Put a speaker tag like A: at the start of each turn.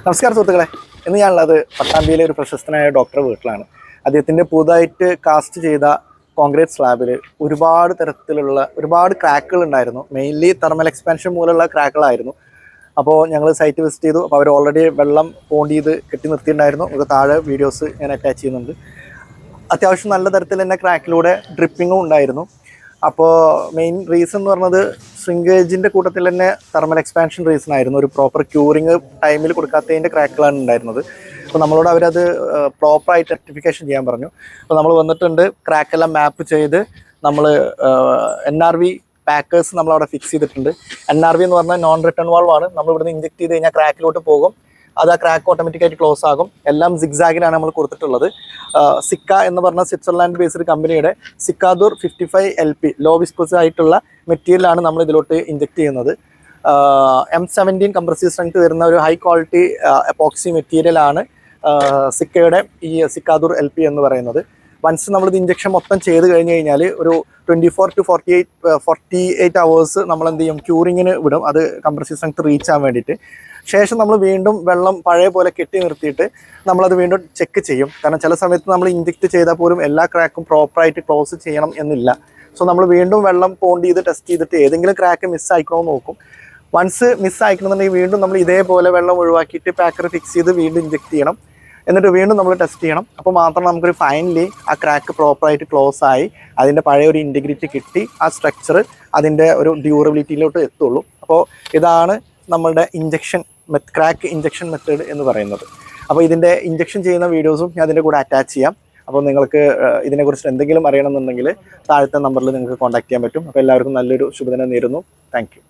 A: നമസ്കാരം സുഹൃത്തുക്കളെ, ഇന്ന് ഞാനുള്ളത് പട്ടാമ്പിയിലെ ഒരു പ്രശസ്തനായ ഡോക്ടറുടെ വീട്ടിലാണ്. അദ്ദേഹത്തിൻ്റെ പുതുതായിട്ട് കാസ്റ്റ് ചെയ്ത കോൺക്രീറ്റ് സ്ലാബിൽ ഒരുപാട് തരത്തിലുള്ള ഒരുപാട് ക്രാക്കുകൾ ഉണ്ടായിരുന്നു. മെയിൻലി തെർമൽ എക്സ്പാൻഷൻ മൂലമുള്ള ക്രാക്കുകളായിരുന്നു. അപ്പോൾ ഞങ്ങൾ സൈറ്റ് വിസിറ്റ് ചെയ്തു. അപ്പോൾ അവർ ഓൾറെഡി വെള്ളം പോണ്ട് ചെയ്ത് കെട്ടി നിർത്തിയിട്ടുണ്ടായിരുന്നു. ഒരു താഴെ വീഡിയോസ് ഞാൻ അറ്റാച്ച് ചെയ്യുന്നുണ്ട്. അത്യാവശ്യം നല്ല തരത്തിൽ തന്നെ ക്രാക്കിലൂടെ ഡ്രിപ്പിങ്ങും ഉണ്ടായിരുന്നു. അപ്പോൾ മെയിൻ റീസൺ എന്ന് പറഞ്ഞത് ശ്രിങ്കേജിൻ്റെ കൂട്ടത്തിൽ തന്നെ തെർമൽ എക്സ്പാൻഷൻ റീസൺ ആയിരുന്നു. ഒരു പ്രോപ്പർ ക്യൂറിങ് ടൈമിൽ കൊടുക്കാത്തതിൻ്റെ ക്രാക്കുകളാണ് ഉണ്ടായിരുന്നത്. അപ്പോൾ നമ്മളോട് അവരത് പ്രോപ്പറായിട്ട് റെക്ടിഫിക്കേഷൻ ചെയ്യാൻ പറഞ്ഞു. അപ്പോൾ നമ്മൾ വന്നിട്ടുണ്ട്, ക്രാക്കെല്ലാം മാപ്പ് ചെയ്ത് നമ്മൾ NRV പാക്കേഴ്സ് നമ്മളവിടെ ഫിക്സ് ചെയ്തിട്ടുണ്ട്. NRV എന്ന് പറഞ്ഞാൽ നോൺ റിട്ടേൺ വാൾവ് ആണ്. നമ്മൾ ഇവിടുന്ന് ഇഞ്ചെക്ട് ചെയ്ത് കഴിഞ്ഞാൽ ക്രാക്കിലോട്ട് പോകും. അത് ആ ക്രാക്ക് ഓട്ടോമാറ്റിക്കായിട്ട് ക്ലോസ് ആകും. എല്ലാം സിഗ്സാഗിലാണ് നമ്മൾ കൊടുത്തിട്ടുള്ളത്. സിക്ക എന്ന് പറഞ്ഞ സ്വിറ്റ്സർലാൻഡ് ബേസ്ഡ് കമ്പനിയുടെ സിക്കാദൂർ 55 LP ലോ വിസ്കോസ് ആയിട്ടുള്ള മെറ്റീരിയലാണ് നമ്മൾ ഇതിലോട്ട് ഇഞ്ചെക്ട് ചെയ്യുന്നത്. M17 കംപ്രസീവ് സ്ട്രെങ്ത് വരുന്ന ഒരു ഹൈ ക്വാളിറ്റി എപ്പോക്സി മെറ്റീരിയലാണ് സിക്കയുടെ ഈ സിക്കാദൂർ LP എന്ന് പറയുന്നത്. വൺസ് നമ്മളിത് ഇഞ്ചക്ഷൻ മൊത്തം ചെയ്ത് കഴിഞ്ഞ് കഴിഞ്ഞാൽ ഒരു 24 to 48 hours നമ്മൾ എന്ത് ചെയ്യും, ക്യൂറിങ്ങിന് വിടും, അത് കംപ്രസീവ് സ്ട്രെങ്ത് റീച്ച് ആകാൻ വേണ്ടിയിട്ട്. ശേഷം നമ്മൾ വീണ്ടും വെള്ളം പഴയ പോലെ കെട്ടി നിർത്തിയിട്ട് നമ്മളത് വീണ്ടും ചെക്ക് ചെയ്യും. കാരണം ചില സമയത്ത് നമ്മൾ ഇഞ്ചെക്ട് ചെയ്താൽ പോലും എല്ലാ ക്രാക്കും പ്രോപ്പറായിട്ട് ക്ലോസ് ചെയ്യണം എന്നില്ല. സോ നമ്മൾ വീണ്ടും വെള്ളം പോണ്ട് ചെയ്ത് ടെസ്റ്റ് ചെയ്തിട്ട് ഏതെങ്കിലും ക്രാക്ക് മിസ്സായിക്കണമെന്ന് നോക്കും. വൺസ് മിസ്സായിക്കണമെന്നുണ്ടെങ്കിൽ വീണ്ടും നമ്മൾ ഇതേപോലെ വെള്ളം ഒഴിവാക്കിയിട്ട് പാക്കർ ഫിക്സ് ചെയ്ത് വീണ്ടും ഇഞ്ചെക്ട് ചെയ്യണം. എന്നിട്ട് വീണ്ടും നമ്മൾ ടെസ്റ്റ് ചെയ്യണം. അപ്പോൾ മാത്രം നമുക്കൊരു ഫൈനലി ആ ക്രാക്ക് പ്രോപ്പറായിട്ട് ക്ലോസ് ആയി അതിൻ്റെ പഴയ ഒരു ഇൻറ്റഗ്രിറ്റി കിട്ടി ആ സ്ട്രക്ചർ അതിൻ്റെ ഒരു ഡ്യൂറബിലിറ്റിയിലോട്ട് എത്തുള്ളൂ. അപ്പോൾ ഇതാണ് നമ്മളുടെ ക്രാക്ക് ഇഞ്ചക്ഷൻ മെത്തേഡ് എന്ന് പറയുന്നത്. അപ്പോൾ ഇതിൻ്റെ ഇഞ്ചക്ഷൻ ചെയ്യുന്ന വീഡിയോസും ഞാൻ അതിൻ്റെ കൂടെ അറ്റാച്ച് ചെയ്യാം. അപ്പോൾ നിങ്ങൾക്ക് ഇതിനെക്കുറിച്ച് എന്തെങ്കിലും അറിയണമെന്നുണ്ടെങ്കിൽ താഴത്തെ നമ്പറിൽ നിങ്ങൾക്ക് കോൺടാക്ട് ചെയ്യാൻ പറ്റും. അപ്പോൾ എല്ലാവർക്കും നല്ലൊരു ശുഭദിനം നേരുന്നു. Thank you.